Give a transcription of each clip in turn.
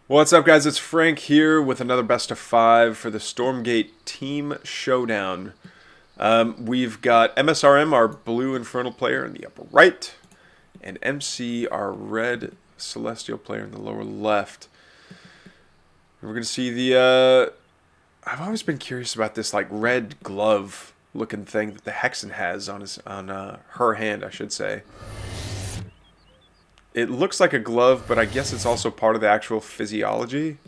What's up, guys? It's Frank here with another best of 5 for the Stormgate Team Showdown. We've got MSRM, our blue Infernal player, in the upper right, and MC, our red Celestial player, in the lower left. And we're going to see the... I've always been curious about this like red glove looking thing that the Hexen has on her hand, I should say. It looks like a glove, but I guess it's also part of the actual physiology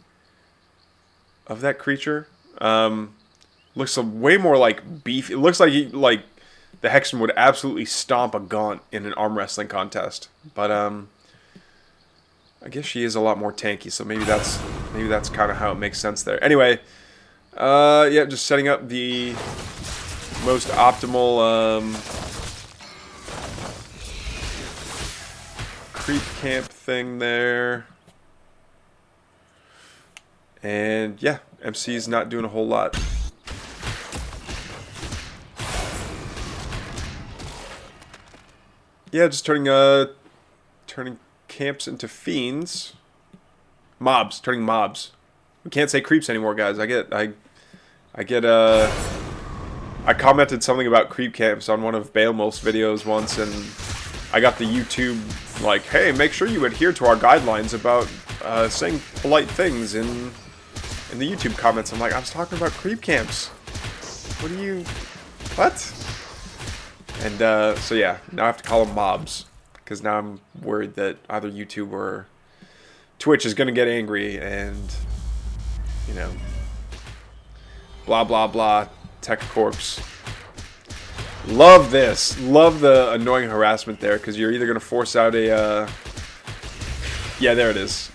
of that creature. Looks way more like beef. It looks like the Hexen would absolutely stomp a gaunt in an arm wrestling contest. But I guess she is a lot more tanky, so maybe that's kind of how it makes sense there. Anyway, yeah, just setting up the most optimal creep camp thing there. And yeah, MC's not doing a whole lot. Yeah, just turning camps into fiends. Turning mobs. We can't say creeps anymore, guys. I commented something about creep camps on one of Baelmolf's videos once, and I got the YouTube like, hey, make sure you adhere to our guidelines about saying polite things in the YouTube comments. I'm like, I was talking about creep camps. What? And so yeah, now I have to call them mobs, because now I'm worried that either YouTube or Twitch is going to get angry and, you know, blah blah blah, tech corpse. Love this. Love the annoying harassment there, because you're either going to force out a... yeah, there it is.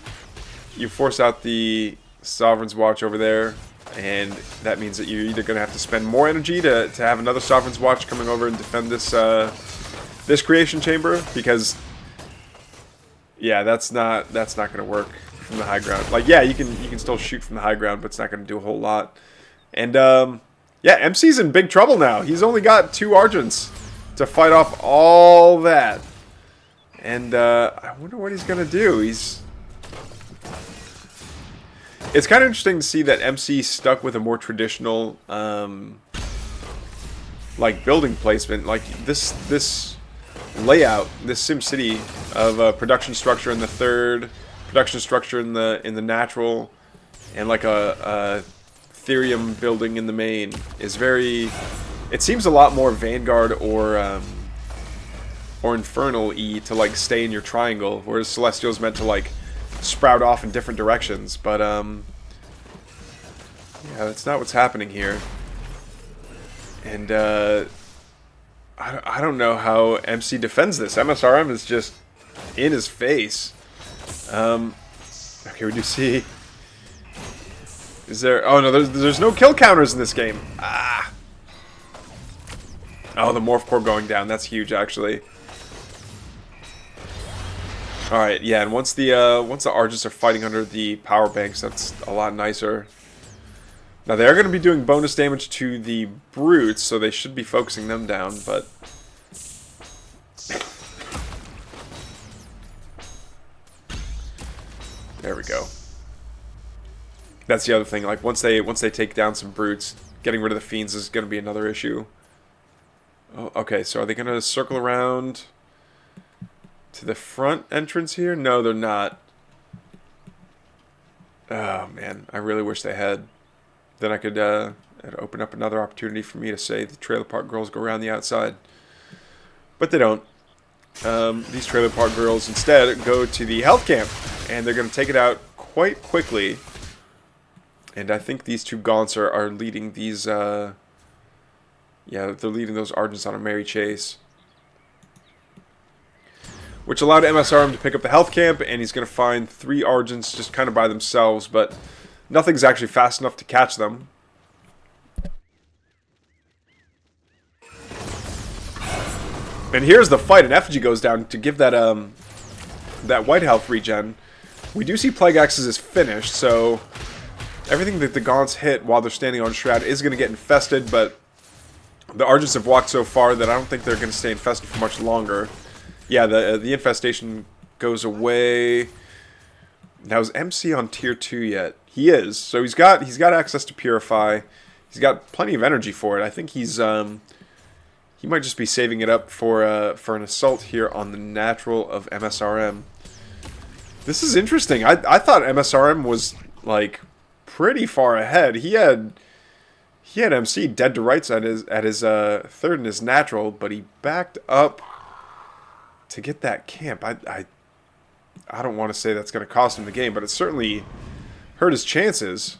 You force out the Sovereign's Watch over there, and that means that you're either going to have to spend more energy to have another Sovereign's Watch coming over and defend this this creation chamber, because yeah, that's not going to work from the high ground. Like, yeah, you can still shoot from the high ground, but it's not going to do a whole lot. And yeah, MC's in big trouble now. He's only got 2 Argents to fight off all that. And I wonder what he's going to do. It's kind of interesting to see that MC stuck with a more traditional like building placement. Like this layout, this SimCity of a production structure in the third, production structure in the natural, and like a Ethereum building in the main is very... It seems a lot more Vanguard or Infernal-y to like stay in your triangle, whereas Celestial's meant to like sprout off in different directions. But yeah, that's not what's happening here. And I don't know how MC defends this. MSRM is just in his face. Okay, we do see... Is there... Oh, no, there's no kill counters in this game. Ah! Oh, the Morph Core going down. That's huge, actually. Alright, yeah, and once the Argents are fighting under the power banks, that's a lot nicer. Now, they are going to be doing bonus damage to the Brutes, so they should be focusing them down, but... There we go. That's the other thing. Like, once they take down some Brutes, getting rid of the Fiends is going to be another issue. Oh, okay, so are they going to circle around to the front entrance here? No, they're not. Oh, man. I really wish they had. Then I could it'd open up another opportunity for me to say the Trailer Park Girls go around the outside. But they don't. These Trailer Park Girls instead go to the health camp, and they're going to take it out quite quickly. And I think these 2 Gaunts are leading these, yeah, they're leading those Argents on a merry chase. Which allowed MSRM to pick up the health camp, and he's going to find 3 Argents just kind of by themselves, but nothing's actually fast enough to catch them. And here's the fight, and Effigy goes down to give that, that white health regen. We do see Plague Axes is finished, so... Everything that the Gaunts hit while they're standing on Shroud is going to get infested, but the Argents have walked so far that I don't think they're going to stay infested for much longer. Yeah, the infestation goes away Now is MC on tier 2 yet? He is. So he's got access to Purify. He's got plenty of energy for it. I think he might just be saving it up for an assault here on the natural of MSRM. This is interesting. I thought MSRM was like pretty far ahead. He had MC dead to rights at his third in his natural, but he backed up to get that camp. I don't want to say that's going to cost him the game, but it certainly hurt his chances.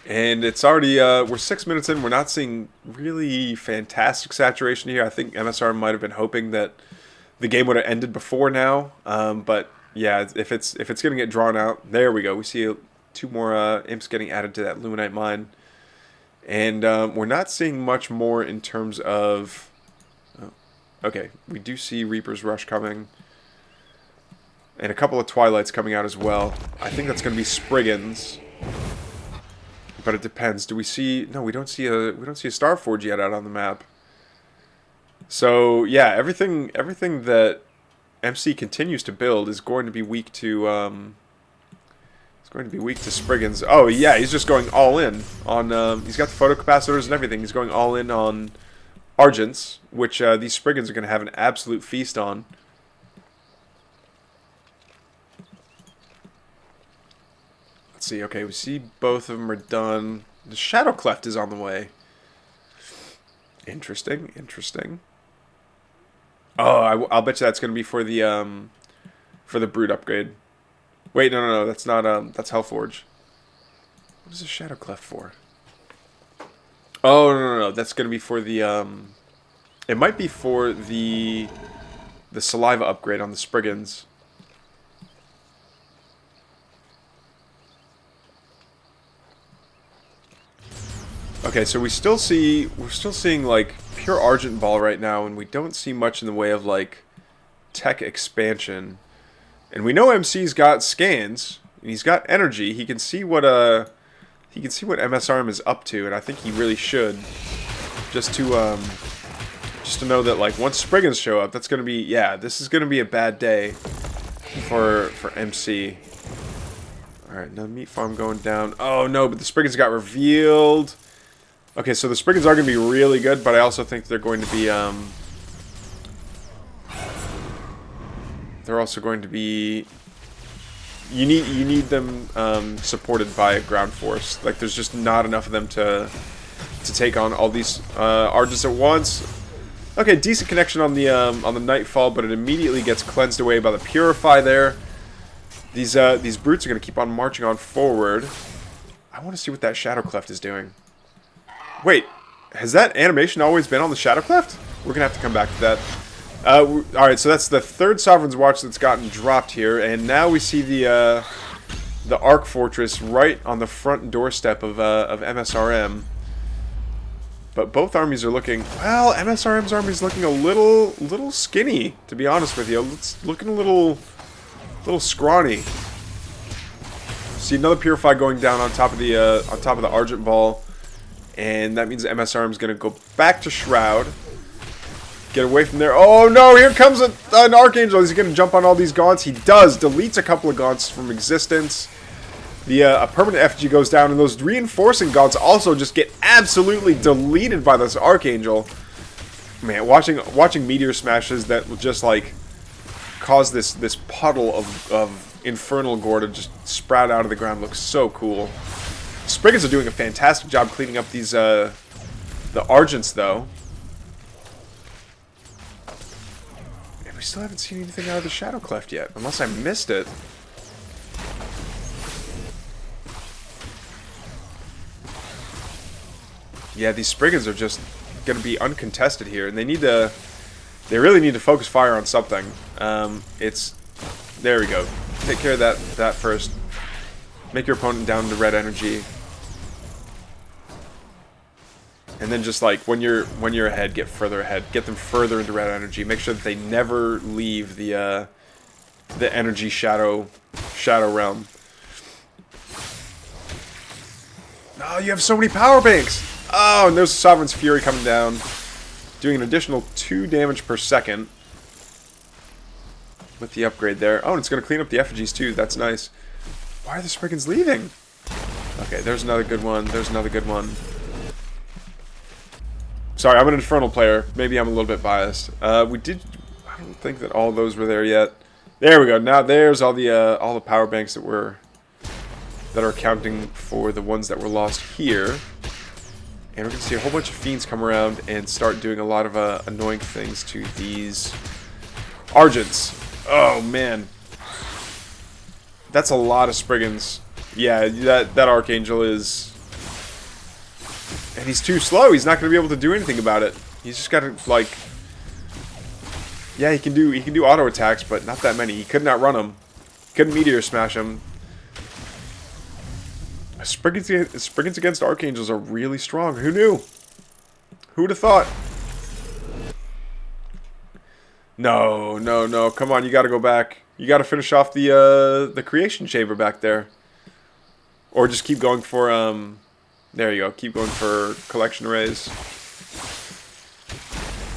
And it's already, we're 6 minutes in. We're not seeing really fantastic saturation here. I think MSR might have been hoping that the game would have ended before now. But yeah, if it's going to get drawn out, there we go. We see two more imps getting added to that Luminite mine. And we're not seeing much more in terms of... Okay, we do see Reaper's Rush coming. And a couple of Twilights coming out as well. I think that's going to be Spriggans. But it depends. Do we see... No, we don't see a Starforge yet out on the map. So, yeah, everything that MC continues to build is going to be weak to... it's going to be weak to Spriggans. Oh, yeah, he's just going all in on... he's got the photocapacitors and everything. He's going all in on Argents, which these Spriggans are going to have an absolute feast on. Let's see. Okay, we see both of them are done. The Shadow Cleft is on the way. Interesting, interesting. Oh, I'll bet you that's going to be for the Brood upgrade. Wait, no, that's not, that's Hellforge. What is the Shadow Cleft for? Oh, no, that's going to be for the, it might be for the Saliva upgrade on the Spriggans. Okay, so we're still seeing, like, pure Argent Ball right now, and we don't see much in the way of, like, tech expansion. And we know MC's got scans, and he's got energy. He can see what MSRM is up to, and I think he really should. Just to know that, like, once Spriggans show up, that's gonna be, yeah, this is gonna be a bad day for MC. Alright, now Meat Farm going down. Oh no, but the Spriggans got revealed. Okay, so the Spriggans are gonna be really good, but I also think they're going to be, they're also going to be... You need them supported by a ground force. Like, there's just not enough of them to take on all these Argents at once. Okay, decent connection on the Nightfall, but it immediately gets cleansed away by the Purify there. These brutes are gonna keep on marching on forward. I want to see what that Shadow Cleft is doing. Wait, has that animation always been on the Shadow Cleft? We're gonna have to come back to that. Alright, so that's the third Sovereign's Watch that's gotten dropped here, and now we see the Arc Fortress right on the front doorstep of MSRM. But both armies are looking... Well, MSRM's army is looking a little skinny, to be honest with you. It's looking a little scrawny. See another Purify going down on top of the Argent Ball. And that means MSRM is going to go back to Shroud. Get away from there. Oh no, here comes an Archangel. Is he going to jump on all these Gaunts? He does. Deletes a couple of Gaunts from existence. A permanent FG goes down, and those reinforcing Gaunts also just get absolutely deleted by this Archangel. Man, watching Meteor Smashes that will just like cause this puddle of Infernal Gore to just sprout out of the ground looks so cool. Spriggans are doing a fantastic job cleaning up these the Argents though. And we still haven't seen anything out of the Shadow Cleft yet, unless I missed it. Yeah, these Spriggans are just going to be uncontested here, and they really need to focus fire on something. There we go. Take care of that first. Make your opponent down to red energy. And then just like when you're ahead, get further ahead. Get them further into red energy. Make sure that they never leave the energy shadow realm. Oh, you have so many power banks! Oh, and there's Sovereign's Fury coming down, doing an additional 2 damage per second. with the upgrade there. Oh, and it's going to clean up the effigies too. That's nice. Why are the Spriggans leaving? Okay, there's another good one. There's another good one. Sorry, I'm an Infernal player. Maybe I'm a little bit biased. We did... I don't think that all those were there yet. There we go. Now there's all the power banks that are accounting for the ones that were lost here. And we're going to see a whole bunch of fiends come around and start doing a lot of annoying things to these Argents. Oh, man. That's a lot of Spriggans. Yeah, that Archangel is... And he's too slow. He's not going to be able to do anything about it. He's just got to, like... Yeah, he can do auto attacks, but not that many. He could outrun them. Couldn't Meteor Smash him. Spriggans against Archangels are really strong. Who knew? Who would have thought? No, no, no. Come on, you got to go back. You got to finish off the Creation Chamber back there. Or just keep going for... There you go. Keep going for Collection Arrays.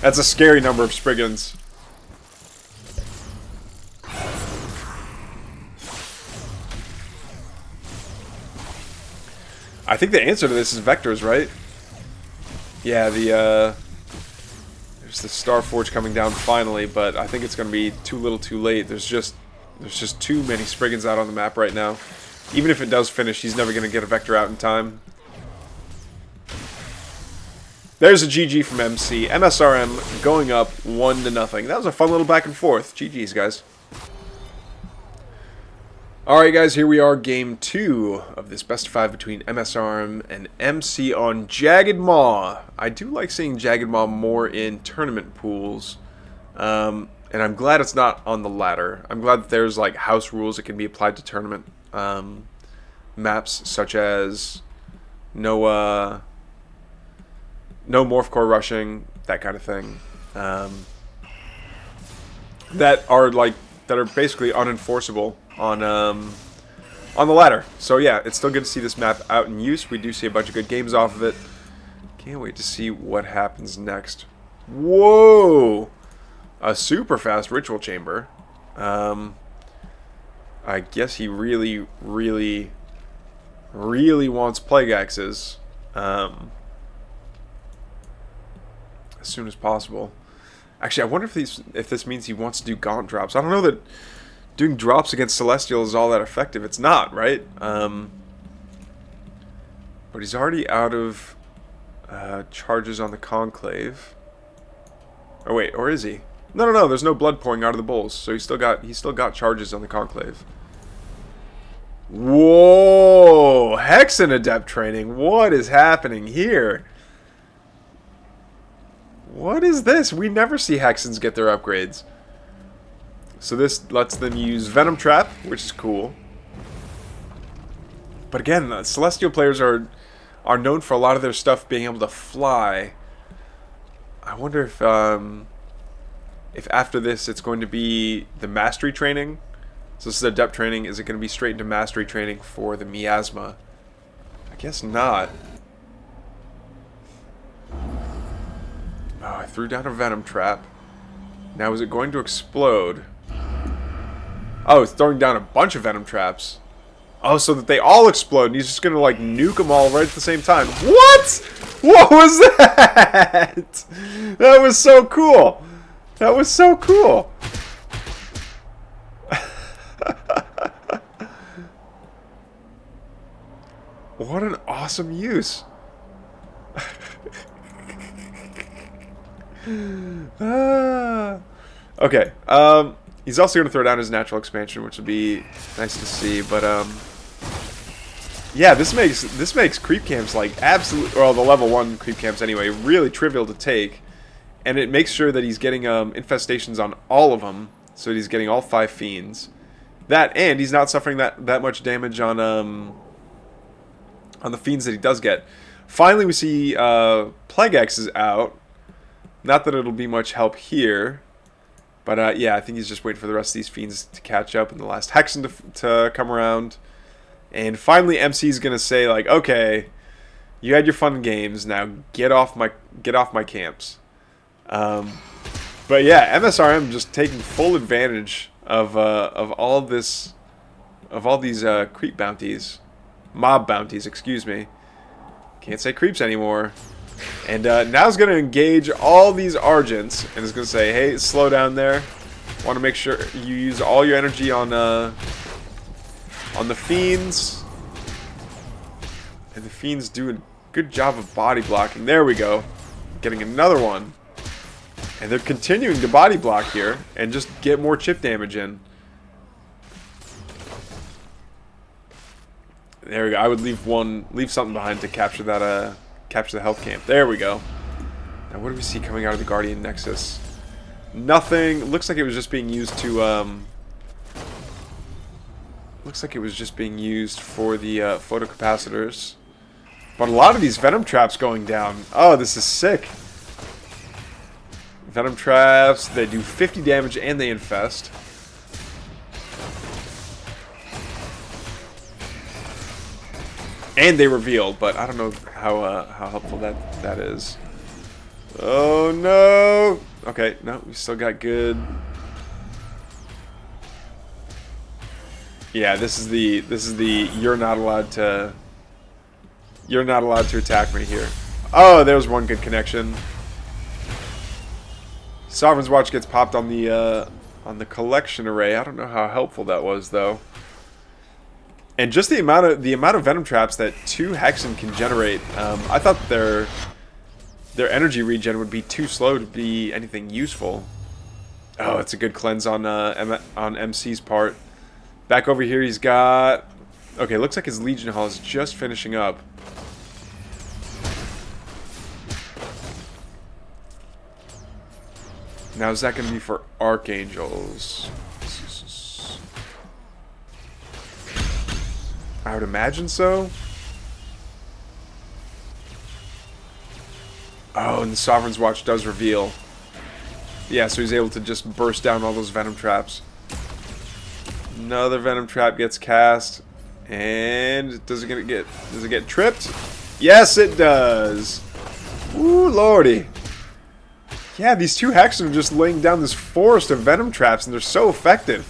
That's a scary number of Spriggans. I think the answer to this is vectors, right? Yeah, there's the Starforge coming down finally, but I think it's going to be too little too late. There's just too many Spriggans out on the map right now. Even if it does finish, he's never going to get a vector out in time. There's a GG from MC. MSRM going up 1-0. That was a fun little back and forth. GG's, guys. Alright, guys, here we are, game 2 of this best of 5 between MSRM and MC on Jagged Maw. I do like seeing Jagged Maw more in tournament pools. And I'm glad it's not on the ladder. I'm glad that there's like house rules that can be applied to tournament maps, such as no morph core rushing, that kind of thing. That are basically unenforceable on the ladder. So yeah, it's still good to see this map out in use. We do see a bunch of good games off of it. Can't wait to see what happens next. Whoa! A super fast ritual chamber. I guess he really, really, really wants Plague Axes. As soon as possible. Actually, I wonder if this means he wants to do Gaunt drops. I don't know that doing drops against Celestial is all that effective. It's not, right? But he's already out of charges on the Conclave. Oh wait, or is he? No, there's no blood pouring out of the bowls, so he's still got charges on the Conclave. Whoa! Hexen Adept training. What is happening here? What is this? We never see Hexens get their upgrades. So this lets them use Venom Trap, which is cool. But again, Celestial players are known for a lot of their stuff being able to fly. I wonder if after this it's going to be the Mastery training. So this is Adept training. Is it going to be straight into Mastery training for the Miasma? I guess not. Oh, I threw down a Venom Trap. Now, is it going to explode? Oh, it's throwing down a bunch of Venom Traps. Oh, so that they all explode, and he's just going to, like, nuke them all right at the same time. What? What was that? That was so cool. That was so cool. What an awesome use. Okay. He's also going to throw down his natural expansion, which would be nice to see. But yeah, this makes creep camps like absolute, well, the level 1 creep camps anyway, really trivial to take, and it makes sure that he's getting infestations on all of them, so he's getting all 5 fiends. That, and he's not suffering that much damage on the fiends that he does get. Finally, we see Plague X is out. Not that it'll be much help here, but yeah, I think he's just waiting for the rest of these fiends to catch up and the last Hexen to come around. And finally, MC's gonna say like, "Okay, you had your fun games. Now get off my camps." But yeah, MSRM just taking full advantage of all this, of all these creep bounties, mob bounties, excuse me. Can't say creeps anymore. And now it's going to engage all these Argents, and it's going to say, hey, slow down there. Want to make sure you use all your energy on the Fiends. And the Fiends do a good job of body blocking. There we go. Getting another one. And they're continuing to body block here and just get more chip damage in. There we go. I would leave something behind to capture that capture the health camp. There we go. Now what do we see coming out of the Guardian Nexus? Nothing. Looks like it was just being used to looks like it was just being used for the photocapacitors. But a lot of these Venom traps going down. Oh, this is sick. Venom traps, they do 50 damage and they infest. And they reveal, but I don't know how helpful that is. Oh no! Okay, no, we still got good. Yeah, this is the you're not allowed to attack me here. Oh, there's one good connection. Sovereign's Watch gets popped on the collection array. I don't know how helpful that was though. And just the amount of Venom traps that 2 Hexen can generate, I thought their energy regen would be too slow to be anything useful. Oh, it's a good cleanse on MC's part. Back over here, he's got. Okay, looks like his Legion Hall is just finishing up. Now is that going to be for Archangels? I would imagine so. Oh, and the Sovereign's Watch does reveal. Yeah, so he's able to just burst down all those Venom traps. Another Venom trap gets cast. And does it get tripped? Yes, it does. Ooh, lordy. Yeah, these 2 Hexen are just laying down this forest of Venom traps, and they're so effective.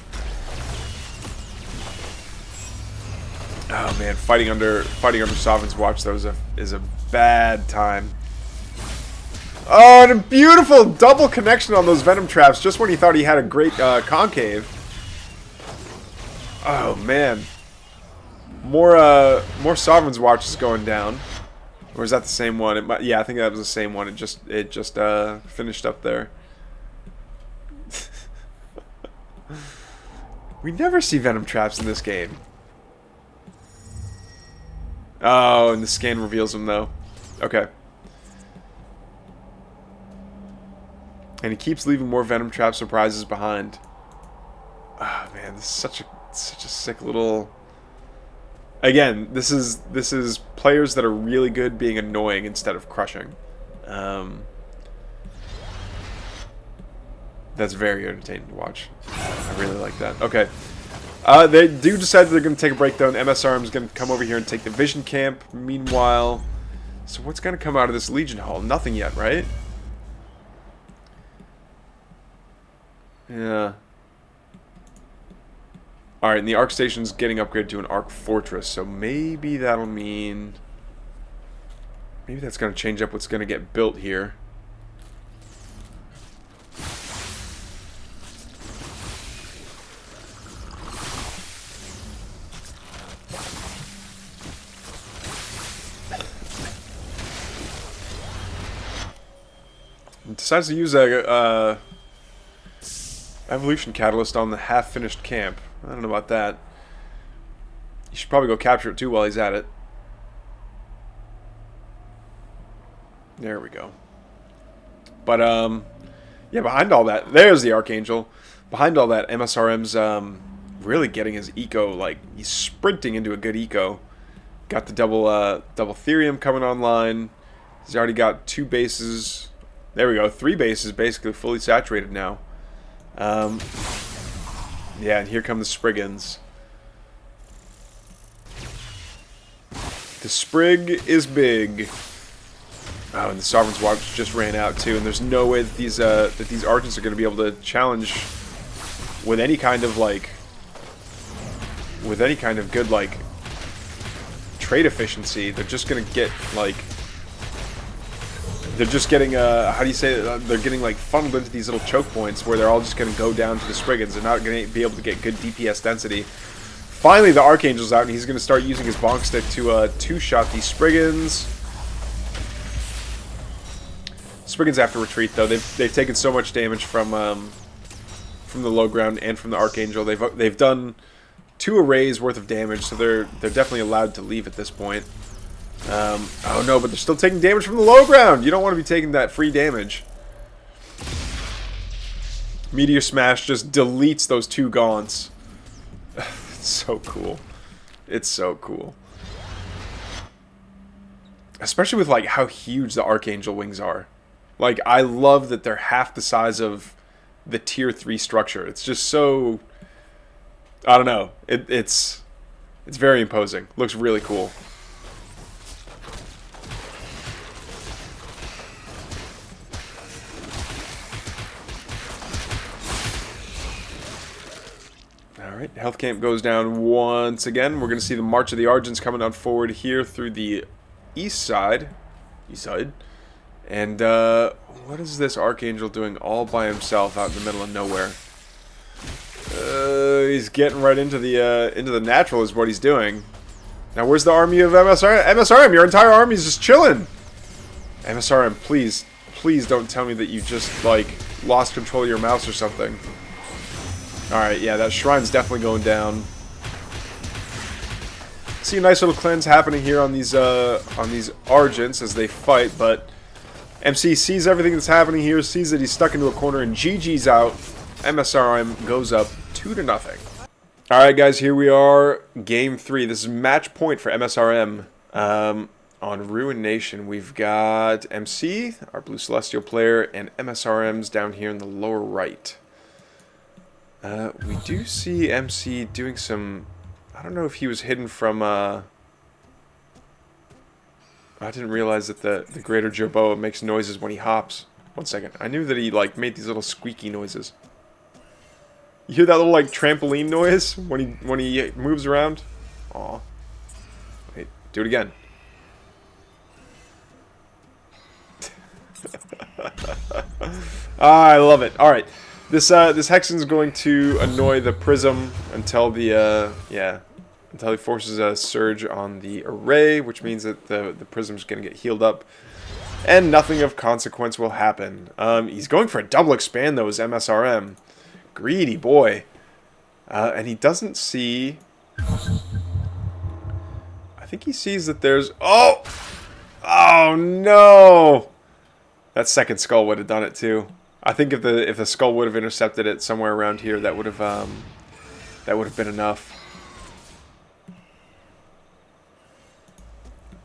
Oh man, fighting under Sovereign's Watch though is a bad time. Oh, and a beautiful double connection on those Venom traps just when he thought he had a great concave. Oh man, more Sovereign's Watch is going down. Or is that the same one? Yeah, I think that was the same one. It just finished up there. We never see Venom traps in this game. Oh, and the scan reveals them though. Okay. And he keeps leaving more Venom trap surprises behind. Oh man, this is such a sick little. Again, this is players that are really good being annoying instead of crushing. That's very entertaining to watch. I really like that. Okay. They do decide that they're going to take a break though, and MSRM is going to come over here and take the Vision Camp. Meanwhile, so what's going to come out of this Legion Hall? Nothing yet, right? Yeah. Alright, and the Arc Station's getting upgraded to an Arc Fortress, so maybe that'll mean. Maybe that's going to change up what's going to get built here. Decides to use a evolution catalyst on the half-finished camp. I don't know about that. You should probably go capture it too while he's at it. There we go. But yeah, behind all that, there's the Archangel. Behind all that, MSRM's really getting his eco. Like he's sprinting into a good eco. Got the double Therium coming online. He's already got 2 bases. There we go, 3 bases basically fully saturated now. Yeah, and here come the Spriggans. The Sprig is big. Oh, and the Sovereign's Watch just ran out too, and there's no way that these Argents are going to be able to challenge with any kind of like good like trade efficiency. They're just going to get like they're just getting how do you say it? They're getting like funneled into these little choke points where they're all just going to go down to the Spriggans. They're not going to be able to get good DPS density. Finally, the Archangel's out, and he's going to start using his bonk stick to two-shot these Spriggans. Spriggans have to retreat though. They've taken so much damage from the low ground and from the Archangel. They've done 2 arrays worth of damage, so they're definitely allowed to leave at this point. Oh no, but they're still taking damage from the low ground. You don't want to be taking that free damage. Meteor Smash just deletes those 2 gaunts. It's so cool. It's so cool. Especially with like how huge the Archangel wings are. Like, I love that they're half the size of the tier 3 structure. It's just so, I don't know. It's very imposing. Looks really cool. Alright, health camp goes down once again. We're going to see the March of the Argents coming on forward here through the east side. And, what is this Archangel doing all by himself out in the middle of nowhere? He's getting right into the natural is what he's doing. Now, where's the army of MSRM? MSRM, your entire army is just chilling! MSRM, please, please don't tell me that you just, like, lost control of your mouse or something. Alright, yeah, that Shrine's definitely going down. See a nice little cleanse happening here on these Argents as they fight, but MC sees everything that's happening here, sees that he's stuck into a corner, and GG's out. MSRM goes up 2-0. Alright guys, here we are, Game 3. This is match point for MSRM. On Ruin Nation, we've got MC, our Blue Celestial player, and MSRM's down here in the lower right. We do see MC doing some... I don't know if he was hidden from... I didn't realize that the greater Jerboa makes noises when he hops. One second. I knew that he, like, made these little squeaky noises. You hear that little, like, trampoline noise when he moves around? Aw. Wait, do it again. I love it. Alright. This Hexen's going to annoy the Prism until the, until he forces a surge on the array, which means that the Prism's going to get healed up, and nothing of consequence will happen. He's going for a double expand, though, as MSRM. Greedy boy. And he doesn't see... I think he sees that there's... Oh! Oh, no! That second skull would have done it, too. I think if the skull would have intercepted it somewhere around here, that would have been enough.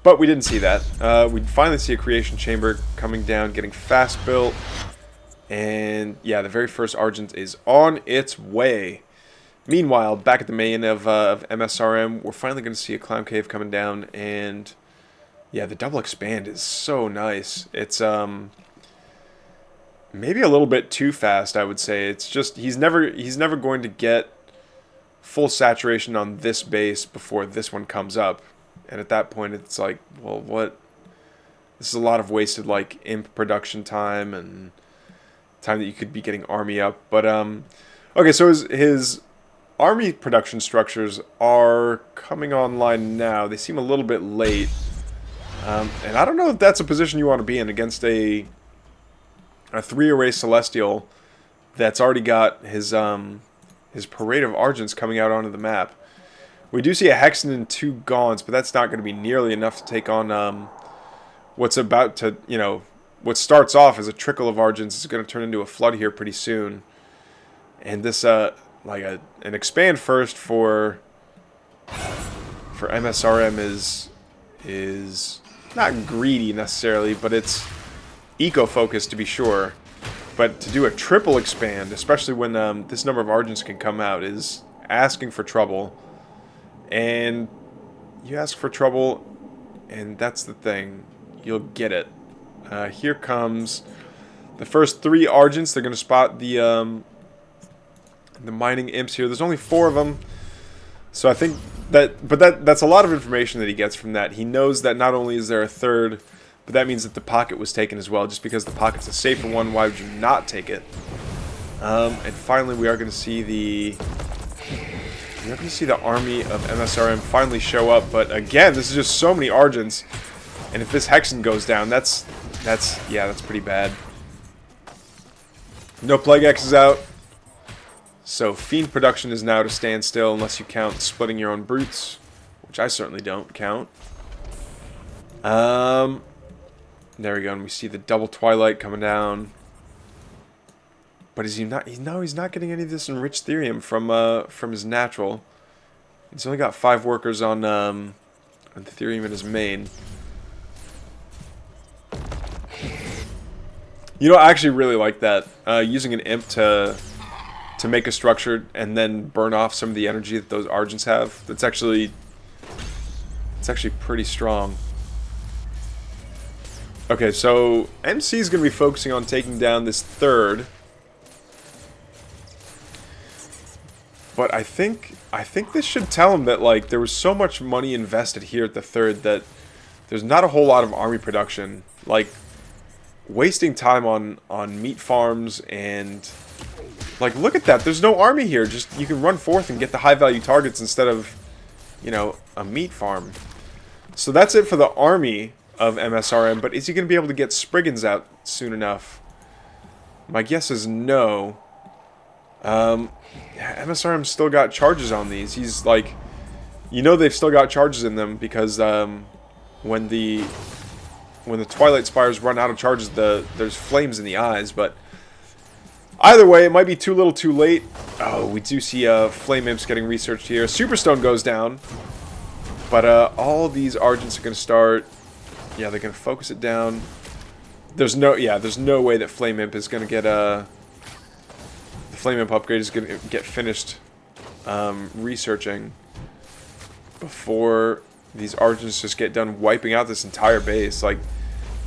But we didn't see that. We finally see a creation chamber coming down, getting fast built, and yeah, the very first Argent is on its way. Meanwhile, back at the main of MSRM, we're finally going to see a Clown Cave coming down, and yeah, the double expand is so nice. It's maybe a little bit too fast, I would say. It's just he's never going to get full saturation on this base before this one comes up. And at that point it's like, well, what? This is a lot of wasted like imp production time and time that you could be getting army up. But okay, so his army production structures are coming online now. They seem a little bit late. And I don't know if that's a position you want to be in against a 3-array Celestial that's already got his parade of Argents coming out onto the map. We do see a Hexen and 2 Gaunts, but that's not going to be nearly enough to take on what's about to, what starts off as a trickle of Argents is going to turn into a flood here pretty soon. And this, like an expand first for MSRM is not greedy necessarily, but it's eco-focused to be sure. But to do a triple expand, especially when this number of Argents can come out, is asking for trouble. And you ask for trouble, and that's the thing. You'll get it. Here comes the first 3 Argents. They're going to spot the mining imps here. There's only 4 of them. So I think that's a lot of information that he gets from that. He knows that not only is there a 3rd, but that means that the pocket was taken as well. Just because the pocket's a safer one, why would you not take it? And finally, we are going to see the army of MSRM finally show up. But again, this is just so many Argents, and if this Hexen goes down, that's pretty bad. No Plague X is out, so Fiend production is now to stand still unless you count splitting your own brutes, which I certainly don't count. There we go, and we see the double Twilight coming down. But is he not? He's not getting any of this enriched therium from his natural. He's only got 5 workers on the therium in his main. You know, I actually really like that. Using an imp to make a structure and then burn off some of the energy that those Argents have. It's actually pretty strong. Okay, so MC is going to be focusing on taking down this 3rd. But I think this should tell him that, like, there was so much money invested here at the 3rd that there's not a whole lot of army production. Like, wasting time on meat farms and, like, look at that. There's no army here. Just, you can run forth and get the high value targets instead of, you know, a meat farm. So that's it for the army of MSRM. But is he going to be able to get Spriggans out soon enough? My guess is no. MSRM's still got charges on these. He's like, you know, they've still got charges in them because when the Twilight Spires run out of charges, there's flames in the eyes. But either way, it might be too little, too late. Oh, we do see flame imps getting researched here. Superstone goes down, but all these Argents are going to start. Yeah, they're going to focus it down. There's no way that flame imp is going to get the flame imp upgrade is going to get finished researching before these Argents just get done wiping out this entire base. Like,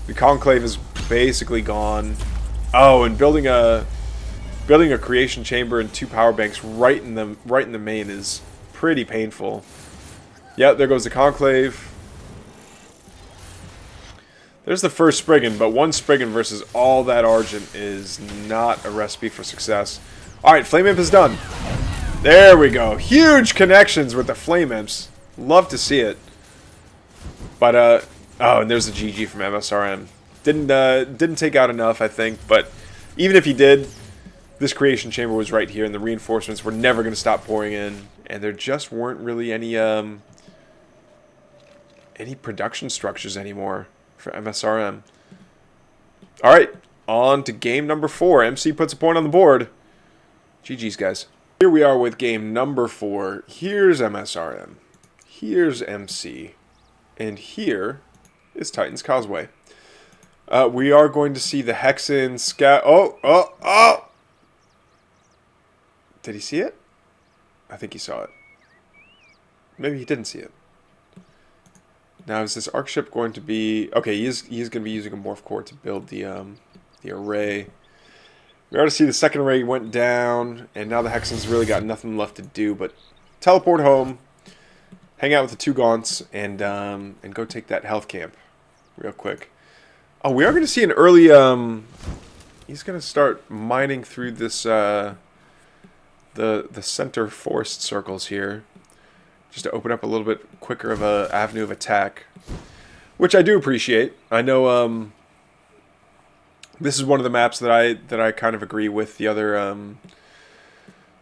the Conclave is basically gone. Oh, and building a creation chamber and 2 power banks right in the main is pretty painful. Yep, there goes the Conclave. There's the first Spriggan, but 1 Spriggan versus all that Argent is not a recipe for success. Alright, Flame Imp is done. There we go. Huge connections with the Flame Imps. Love to see it. But, oh, and there's the GG from MSRM. Didn't take out enough, I think, but even if he did, this creation chamber was right here, and the reinforcements were never going to stop pouring in, and there just weren't really any production structures anymore for MSRM. Alright, on to game number 4. MC puts a point on the board. GG's, guys. Here we are with game number 4. Here's MSRM. Here's MC. And here is Titan's Causeway. We are going to see the Hexen scout. Oh! Did he see it? I think he saw it. Maybe he didn't see it. Now, is this arc ship going to be... Okay, he is going to be using a morph core to build the array. We already see the second array went down, and now the Hexen's really got nothing left to do but teleport home, hang out with the 2 Gaunts, and go take that health camp real quick. Oh, we are going to see an early... he's going to start mining through this... the center forest circles here, just to open up a little bit quicker of a avenue of attack, which I do appreciate. I know this is one of the maps that I kind of agree with the other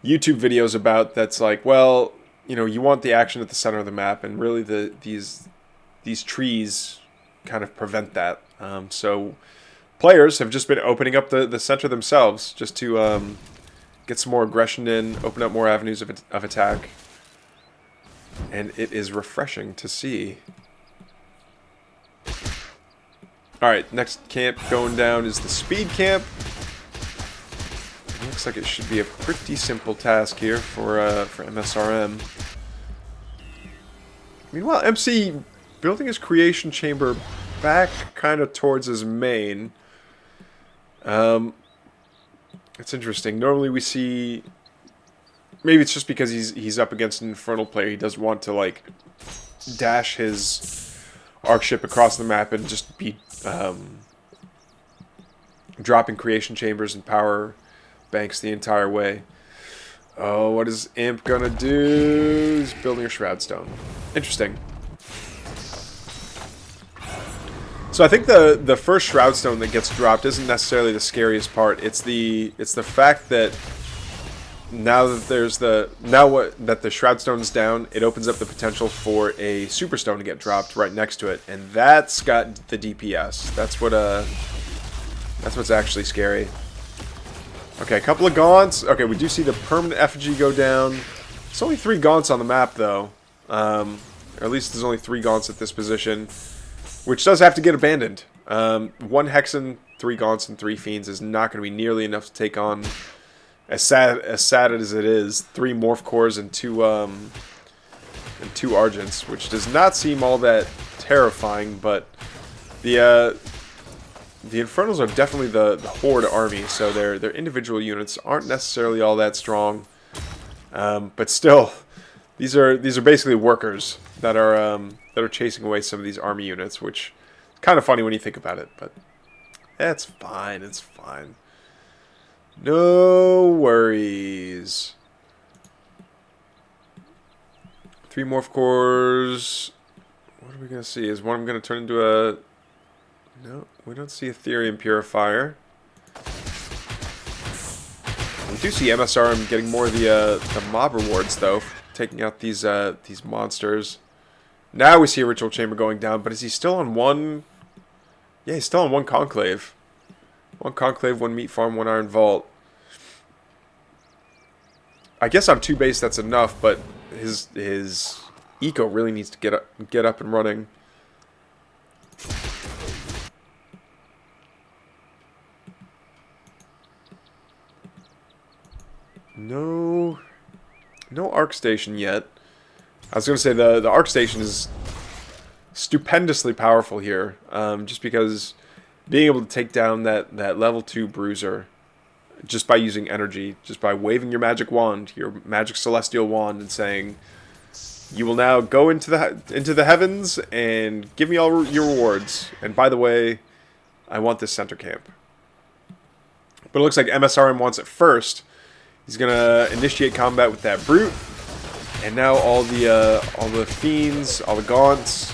YouTube videos about. That's like, well, you know, you want the action at the center of the map, and really these trees kind of prevent that. So players have just been opening up the center themselves just to get some more aggression in, open up more avenues of attack. And it is refreshing to see. Alright, next camp going down is the speed camp. Looks like it should be a pretty simple task here for MSRM. Meanwhile, MC building his creation chamber back kind of towards his main. It's interesting. Normally we see... Maybe it's just because he's up against an Infernal player. He doesn't want to, like, dash his Arc ship across the map and just be dropping Creation Chambers and Power Banks the entire way. Oh, what is Imp gonna do? He's building a Shroud Stone. Interesting. So I think the first Shroud Stone that gets dropped isn't necessarily the scariest part. It's the fact that now that that the Shroud Stone's down, it opens up the potential for a Super Stone to get dropped right next to it, and that's got the DPS. That's what's actually scary. Okay, a couple of Gaunts. Okay, we do see the permanent effigy go down. It's only 3 Gaunts on the map though, or at least there's only 3 Gaunts at this position, which does have to get abandoned. 1 Hexen, 3 Gaunts, and 3 Fiends is not going to be nearly enough to take on. As sad as it is, 3 Morph Cores and 2 Argents, which does not seem all that terrifying, but the Infernals are definitely the Horde army, so their individual units aren't necessarily all that strong. But still, these are basically workers that are chasing away some of these army units, which is kind of funny when you think about it, but it's fine, it's fine. No worries. 3 Morph Cores. What are we going to see? Is one of them going to turn into a... No, we don't see Ethereum Purifier. We do see MSRM getting more of the mob rewards, though, for taking out these monsters. Now we see a Ritual Chamber going down, but is he still on 1... Yeah, he's still on 1 Conclave. 1 Conclave, 1 Meat Farm, 1 Iron Vault. I guess on 2 base that's enough, but his eco really needs to get up and running. No Arc Station yet. I was going to say the Arc Station is stupendously powerful here, just because being able to take down that level 2 bruiser just by using energy, just by waving your magic wand, your magic celestial wand, and saying, "You will now go into the heavens and give me all your rewards. And by the way, I want this center camp." But it looks like MSRM wants it first. He's gonna initiate combat with that brute, and now all the fiends, all the gaunts,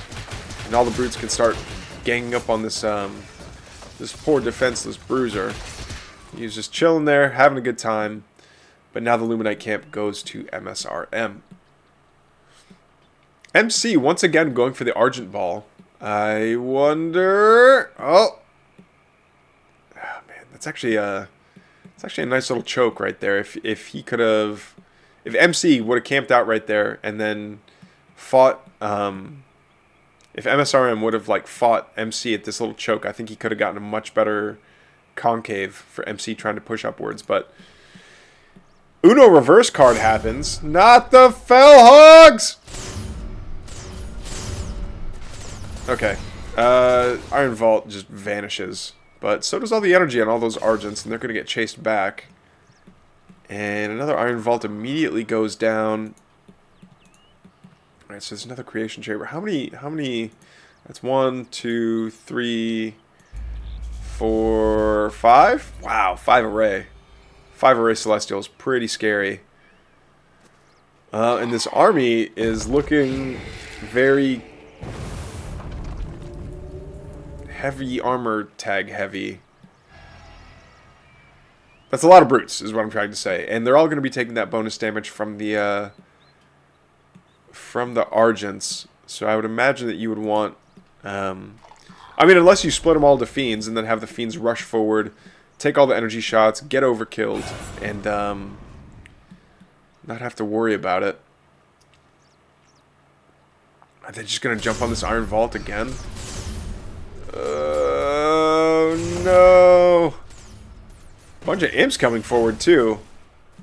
and all the brutes can start ganging up on this this poor defenseless bruiser. He's just chilling there, having a good time. But now the Luminite camp goes to MSRM. MC once again going for the Argent Ball. I wonder... Oh man, that's actually a nice little choke right there. If he could have... If MC would have camped out right there and then fought... If MSRM would have fought MC at this little choke, I think he could have gotten a much better concave for MC trying to push upwards. But Uno reverse card happens. Not the Fell Hogs! Okay. Iron Vault just vanishes. But so does all the energy on all those Argents, and they're going to get chased back. And another Iron Vault immediately goes down. Alright, so there's another Creation Chamber. How many... That's 1, 2, 3, 4, 5? Wow, 5 array. 5 array Celestials. Pretty scary. And this army is looking very... heavy armor tag heavy. That's a lot of brutes, is what I'm trying to say. And they're all going to be taking that bonus damage from the Argents. So I would imagine that you would want... I mean, unless you split them all to Fiends and then have the Fiends rush forward, take all the energy shots, get overkilled, and not have to worry about it. Are they just going to jump on this Iron Vault again? Oh, no. Bunch of imps coming forward, too.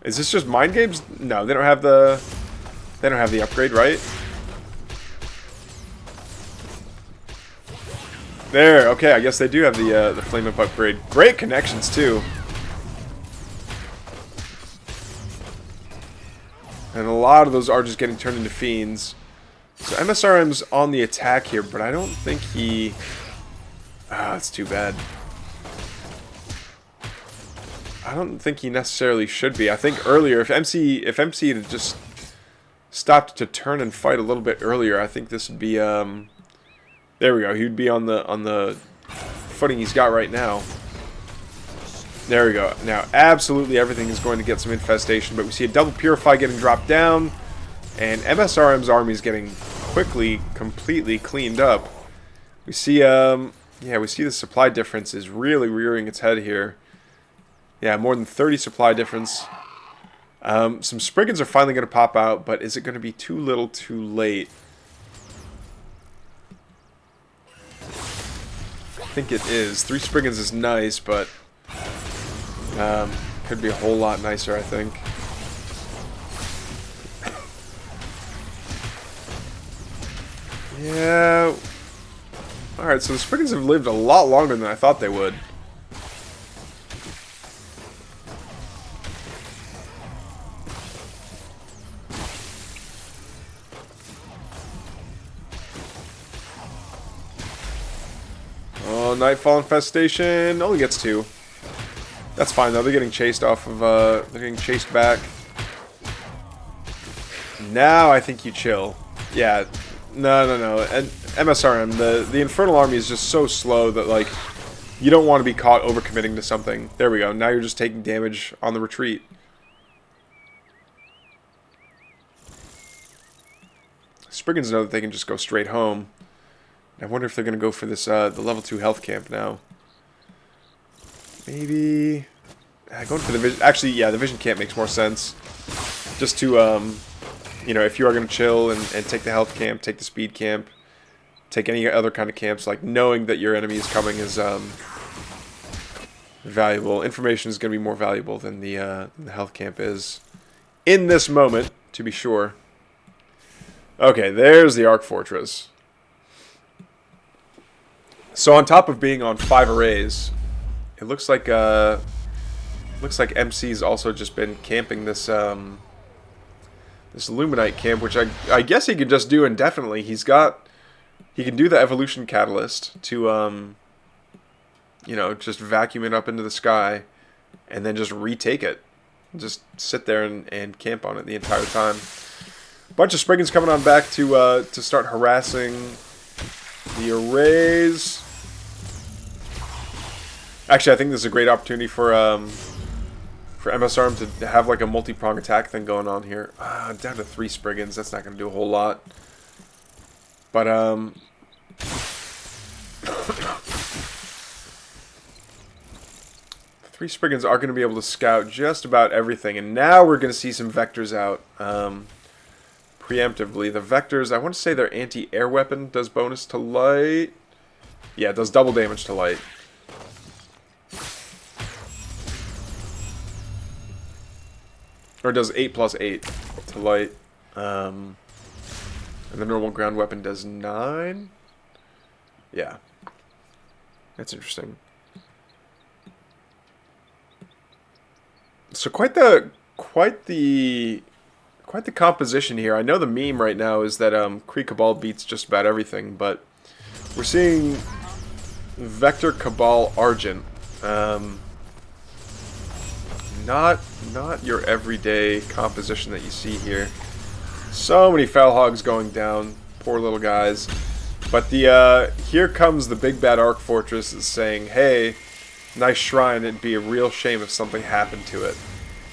Is this just mind games? No, they don't have the... They don't have the upgrade, right? There, okay, I guess they do have the flame up upgrade. Great connections too. And a lot of those are just getting turned into fiends. So MSRM's on the attack here, but I don't think he... Ah, that's too bad. I don't think he necessarily should be. I think earlier, if MC had just stopped to turn and fight a little bit earlier, I think this would be there we go. He would be on the footing he's got right now. There we go. Now, absolutely everything is going to get some infestation, but we see a double purify getting dropped down, and MSRM's army is getting quickly, completely cleaned up. We see, yeah, we see the supply difference is really rearing its head here. Yeah, more than 30 supply difference. Some Spriggans are finally going to pop out, but is it going to be too little, too late? I think it is. 3 Spriggans is nice, but could be a whole lot nicer, I think. Yeah. Alright, so the Spriggans have lived a lot longer than I thought they would. Oh, Nightfall Infestation only gets 2. That's fine though. They're getting chased off of. They're getting chased back. Now I think you chill. Yeah. No. And MSRM, the Infernal Army is just so slow that like you don't want to be caught overcommitting to something. There we go. Now you're just taking damage on the retreat. Spriggans know that they can just go straight home. I wonder if they're going to go for this the level 2 health camp now. Maybe going for the vision. Actually, yeah, the vision camp makes more sense. Just to, you know, if you are going to chill and take the health camp, take the speed camp, take any other kind of camps, like knowing that your enemy is coming is valuable. Information is going to be more valuable than the health camp is in this moment, to be sure. Okay, there's the Arc Fortress. So on top of being on 5 arrays, it looks like MC's also just been camping this this Luminite camp, which I guess he could just do indefinitely. He can do the evolution catalyst to you know, just vacuum it up into the sky and then just retake it. Just sit there and camp on it the entire time. Bunch of Spriggans coming on back to start harassing the arrays. Actually, I think this is a great opportunity for MSRM to have like a multi-prong attack thing going on here. Down to 3 Spriggans. That's not going to do a whole lot. But the 3 Spriggans are going to be able to scout just about everything, and now we're going to see some vectors out preemptively. The vectors, I want to say their anti-air weapon does bonus to light. Yeah, it does double damage to light. Or it does 8 plus 8 to light. And the normal ground weapon does 9. Yeah. That's interesting. So quite the composition here. I know the meme right now is that Kree Cabal beats just about everything, but we're seeing Vector Cabal Argent. Not your everyday composition that you see here. So many Foul Hogs going down, poor little guys. But the here comes the big bad Arc Fortress is saying, "Hey, nice shrine. It'd be a real shame if something happened to it."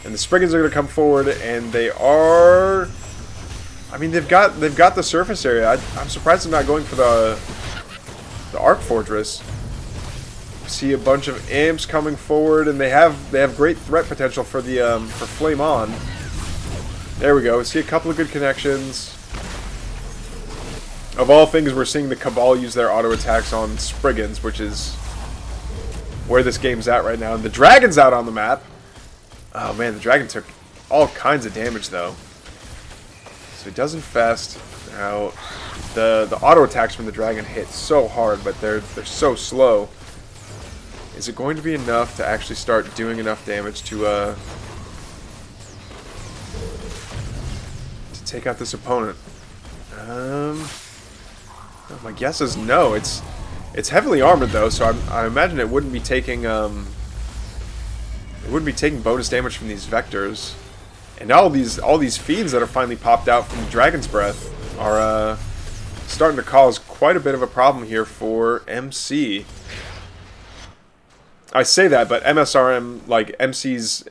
And the Spriggans are going to come forward, and they are. I mean, they've got the surface area. I'm surprised they're not going for the Arc Fortress. See a bunch of amps coming forward, and they have great threat potential for the for Flame On. There we go. See a couple of good connections. Of all things, we're seeing the Cabal use their auto attacks on Spriggans, which is where this game's at right now. And the Dragon's out on the map. Oh man, the Dragon took all kinds of damage though. So he does infest. Now, the auto attacks from the dragon hit so hard, but they're so slow. Is it going to be enough to actually start doing enough damage to take out this opponent? My guess is no. It's heavily armored though, so I imagine it wouldn't be taking bonus damage from these vectors. And all these fiends that are finally popped out from the Dragon's Breath are starting to cause quite a bit of a problem here for MC. I say that, but MSRM, like MC's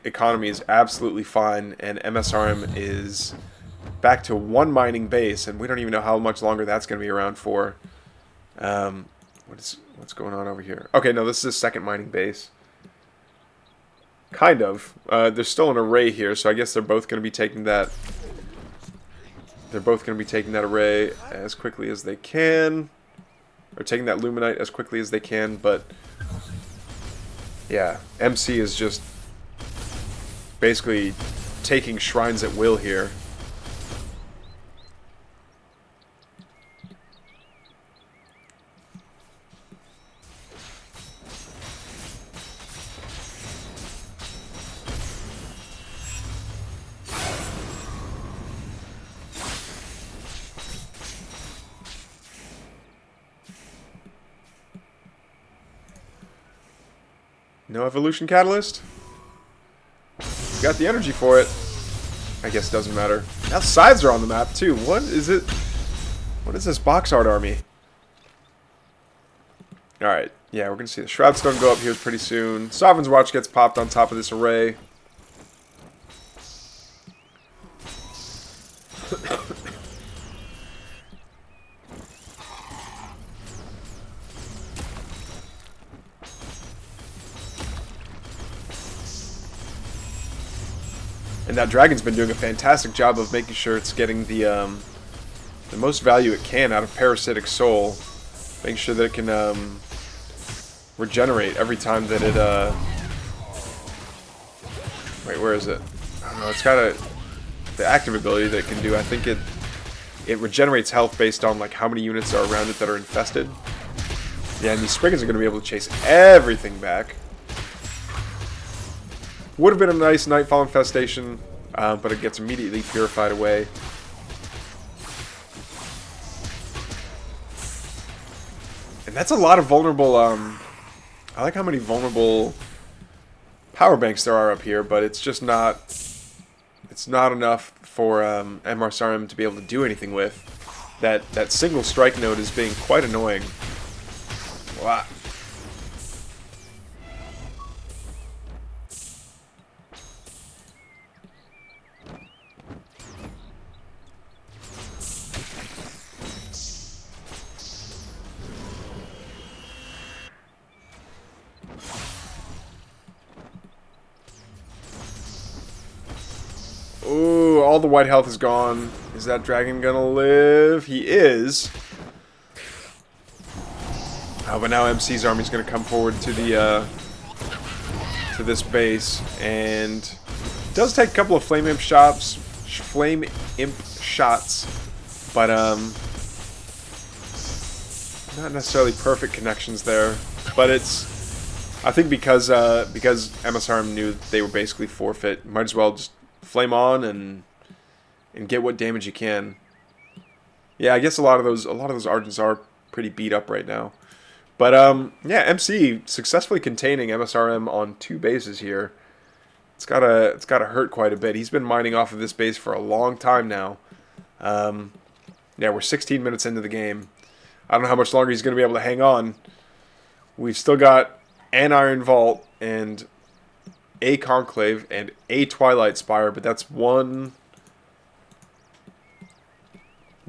economy is absolutely fine, and MSRM is back to one mining base, and we don't even know how much longer that's going to be around for. What's going on over here? Okay, no, this is a second mining base. Kind of. There's still an array here, so I guess they're both going to be taking that. They're both going to be taking that array as quickly as they can, or taking that Luminite as quickly as they can. But yeah, MC is just basically taking shrines at will here. No evolution catalyst? We got the energy for it. I guess it doesn't matter. Now scythes are on the map too. What is it? What is this box art army? Alright, yeah, we're gonna see the Shroudstone go up here pretty soon. Sovereign's Watch gets popped on top of this array. And that dragon's been doing a fantastic job of making sure it's getting the most value it can out of Parasitic Soul, making sure that it can regenerate every time that it wait, where is it? I don't know. It's got the active ability that it can do. I think it regenerates health based on like how many units are around it that are infested. Yeah, and these Spriggans are going to be able to chase everything back. Would have been a nice Nightfall infestation, but it gets immediately purified away. And that's a lot of vulnerable, I like how many vulnerable power banks there are up here, but it's just not, it's not enough for MSRM to be able to do anything with. That single strike node is being quite annoying. Wow. Ooh, all the white health is gone. Is that dragon gonna live? He is. Oh, but now MC's army's gonna come forward to the to this base, and it does take a couple of flame imp shots, but not necessarily perfect connections there. But it's, I think because MSRM knew they were basically forfeit, might as well just flame on and get what damage you can. Yeah, I guess a lot of those Argents are pretty beat up right now. But yeah, MC successfully containing MSRM on 2 bases here. It's gotta hurt quite a bit. He's been mining off of this base for a long time now. Yeah, we're 16 minutes into the game. I don't know how much longer he's gonna be able to hang on. We've still got an Iron Vault and a Conclave and a Twilight Spire, but that's one.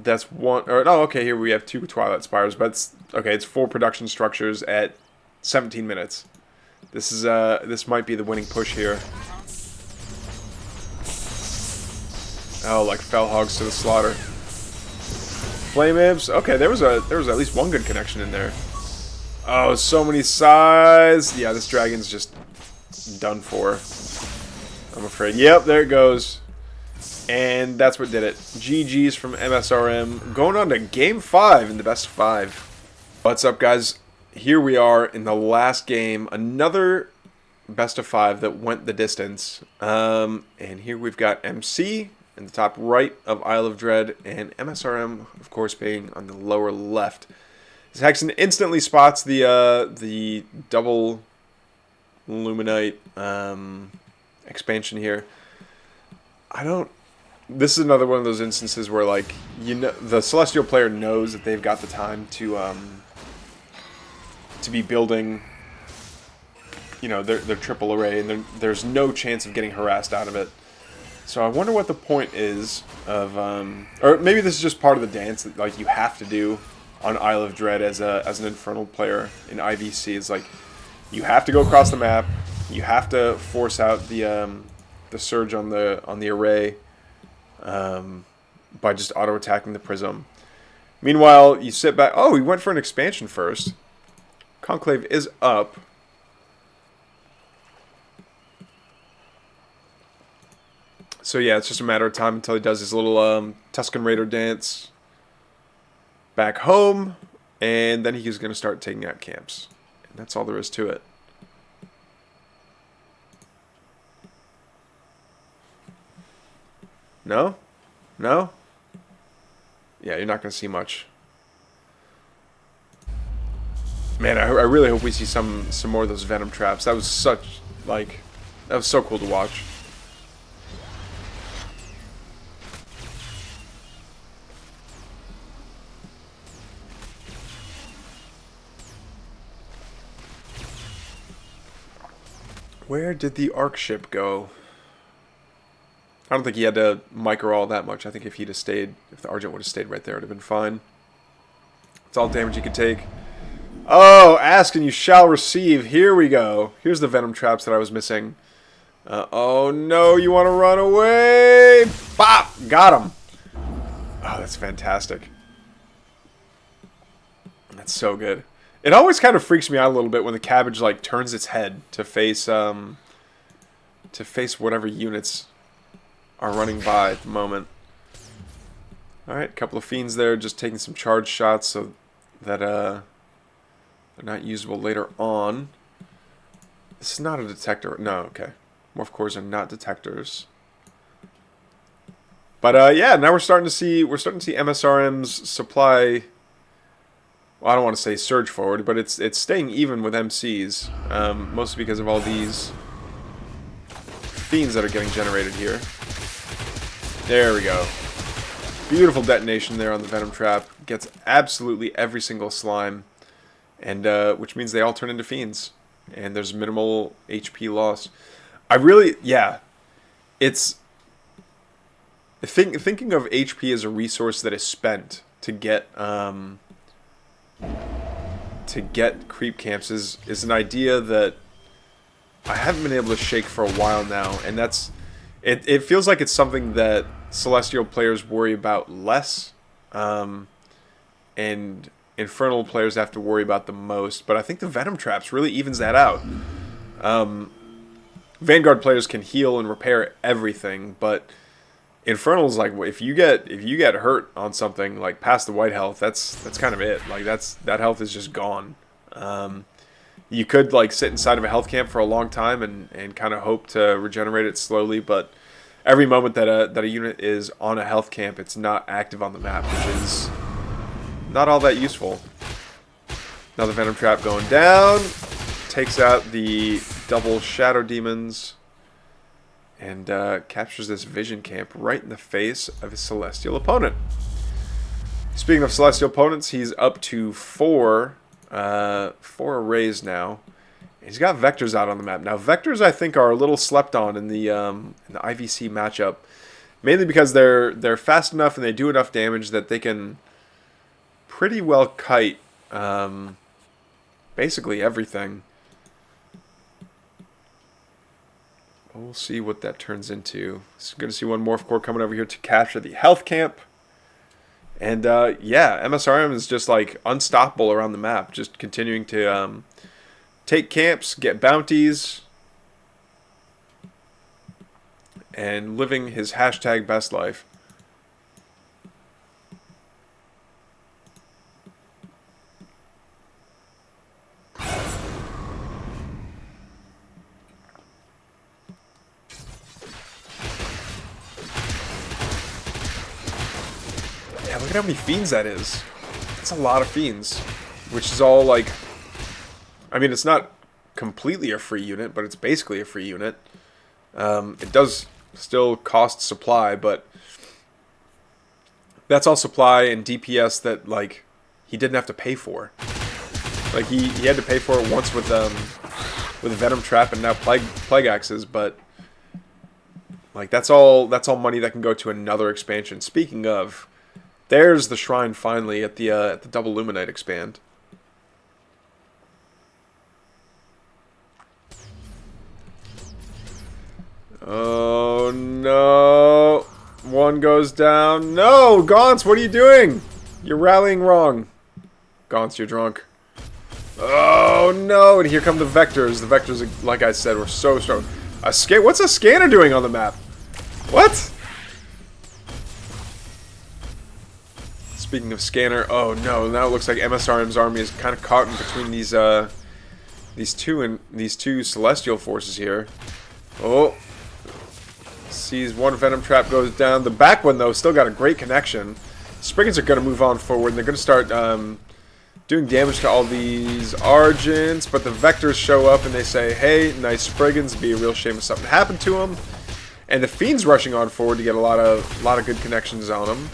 Or no, okay, here we have 2 Twilight Spires, but it's okay. It's 4 production structures at 17 minutes. This is this might be the winning push here. Oh, like fell hogs to the slaughter. Flame imps. Okay, there was at least one good connection in there. Oh, so many size. Yeah, this dragon's just done for, I'm afraid. Yep, there it goes. And that's what did it. GG's from MSRM. Going on to Game 5 in the best of 5. What's up, guys? Here we are in the last game. Another best of 5 that went the distance. And here we've got MC in the top right of Isle of Dread, and MSRM, of course, being on the lower left. This Hexen instantly spots the double Luminite expansion here. This is another one of those instances where, like, the Celestial player knows that they've got the time to be building, their triple array, and there's no chance of getting harassed out of it. So I wonder what the point is of, or maybe this is just part of the dance that, like, you have to do on Isle of Dread as an Infernal player in IVC. Is like, you have to go across the map, you have to force out the surge on the array by just auto attacking the prism. Meanwhile, you sit back. Oh, he went for an expansion first. Conclave is up. So yeah, it's just a matter of time until he does his little Tusken Raider dance back home, and then he's going to start taking out camps. And that's all there is to it. No? No? Yeah, you're not going to see much. Man, I really hope we see some more of those Venom traps. That was so cool to watch. Where did the Arc ship go? I don't think he had to micro all that much. I think if he'd have stayed, if the Argent would have stayed right there, it would have been fine. It's all damage he could take. Oh, ask and you shall receive. Here we go. Here's the Venom traps that I was missing. Oh no, you want to run away? Bop! Got him. Oh, that's fantastic. That's so good. It always kind of freaks me out a little bit when the cabbage, like, turns its head to face whatever units are running by at the moment. Alright, a couple of fiends there, just taking some charge shots so that they're not usable later on. This is not a detector. No, okay. Morph cores are not detectors. But yeah, now we're starting to see MSRM's supply. Well, I don't want to say surge forward, but it's staying even with MCs, mostly because of all these fiends that are getting generated here. There we go. Beautiful detonation there on the Venom trap. Gets absolutely every single slime, and which means they all turn into fiends, and there's minimal HP loss. It's thinking of HP as a resource that is spent to get creep camps is an idea that I haven't been able to shake for a while now, and it feels like it's something that Celestial players worry about less, and Infernal players have to worry about the most. But I think the Venom traps really evens that out. Vanguard players can heal and repair everything, but Infernal's like, if you get hurt on something like past the white health, that's kind of it. Like that health is just gone. You could, like, sit inside of a health camp for a long time and kind of hope to regenerate it slowly, but every moment that a unit is on a health camp, it's not active on the map, which is not all that useful. Now the Venom trap going down, takes out the double Shadow Demons, and captures this Vision Camp right in the face of his Celestial opponent. Speaking of Celestial opponents, he's up to four arrays now. He's got Vectors out on the map. Now, Vectors, I think, are a little slept on in the IVC matchup, mainly because they're fast enough and they do enough damage that they can pretty well kite basically everything. We'll see what that turns into. So going to see one Morph Core coming over here to capture the health camp. And yeah, MSRM is just like unstoppable around the map, just continuing to take camps, get bounties, and living his hashtag best life. Yeah, look at how many fiends that is. That's a lot of fiends. Which is all like... I mean, it's not completely a free unit, but it's basically a free unit. It does still cost supply, but... that's all supply and DPS that, like, he didn't have to pay for. Like, he had to pay for it once with Venom Trap and now Plague Axes, but... like, that's all money that can go to another expansion. Speaking of... there's the shrine finally at the Double Luminite expand. Oh no! One goes down. No, Gaunts, what are you doing? You're rallying wrong. Gaunts, you're drunk. Oh no! And here come the vectors. The vectors, like I said, were so strong. What's a scanner doing on the map? What? Speaking of scanner, oh no! Now it looks like MSRM's army is kind of caught in between these two celestial forces here. Oh, sees one Venom Trap goes down. The back one though still got a great connection. Spriggans are gonna move on forward. And they're gonna start doing damage to all these Argents, but the Vectors show up and they say, "Hey, nice Spriggans. It'd be a real shame if something happened to them." And the Fiend's rushing on forward to get a lot of good connections on them.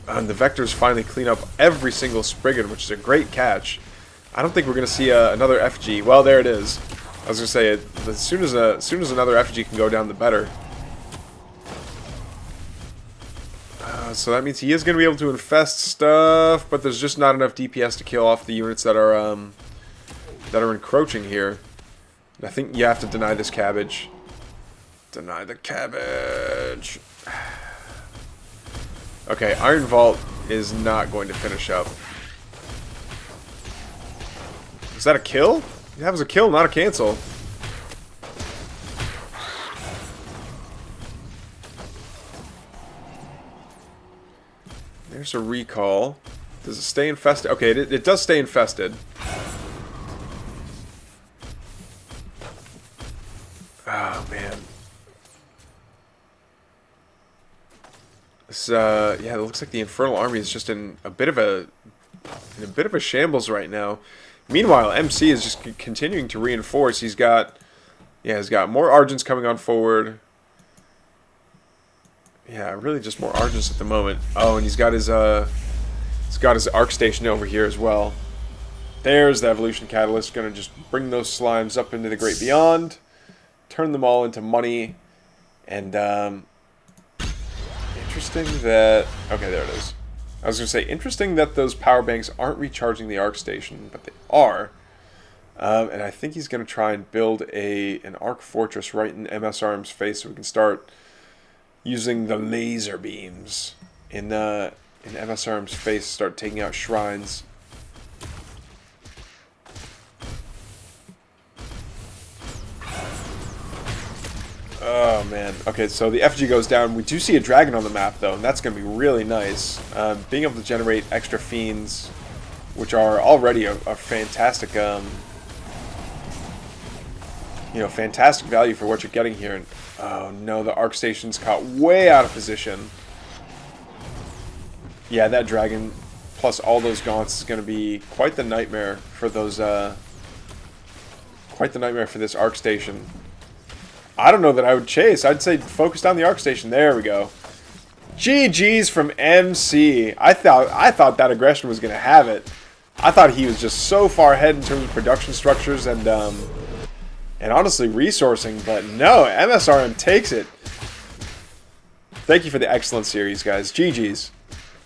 And the Vectors finally clean up every single Spriggan, which is a great catch. I don't think we're going to see another FG. Well, there it is. I was going to say, as soon as another FG can go down, the better. So that means he is going to be able to infest stuff, but there's just not enough DPS to kill off the units that are encroaching here. And I think you have to deny this cabbage. Deny the cabbage. Okay, Iron Vault is not going to finish up. Is that a kill? That was a kill, not a cancel. There's a recall. Does it stay infested? Okay, it does stay infested. Oh, man. This, yeah, it looks like the Infernal Army is just in a bit of a shambles right now. Meanwhile, MC is just continuing to reinforce. He's got more Argents coming on forward. Yeah, really just more Argents at the moment. Oh, and he's got his Arc Station over here as well. There's the Evolution Catalyst, gonna just bring those slimes up into the Great Beyond, turn them all into money, and interesting that... okay, there it is. I was going to say, interesting that those power banks aren't recharging the Arc Station, but they are. And I think he's going to try and build an Arc Fortress right in MSRM's face so we can start using the laser beams in MSRM's face, start taking out shrines. Oh, man. Okay, so the FG goes down. We do see a dragon on the map, though, and that's going to be really nice. Being able to generate extra fiends, which are already a fantastic, fantastic value for what you're getting here. And, oh, no, the Arc Station's caught way out of position. Yeah, that dragon plus all those gaunts is going to be quite the nightmare for those, quite the nightmare for this Arc Station. I don't know that I would chase. I'd say focus on the Arc Station. There we go. GG's from MC. I thought that aggression was going to have it. I thought he was just so far ahead in terms of production structures and honestly resourcing, but no, MSRM takes it. Thank you for the excellent series, guys. GG's.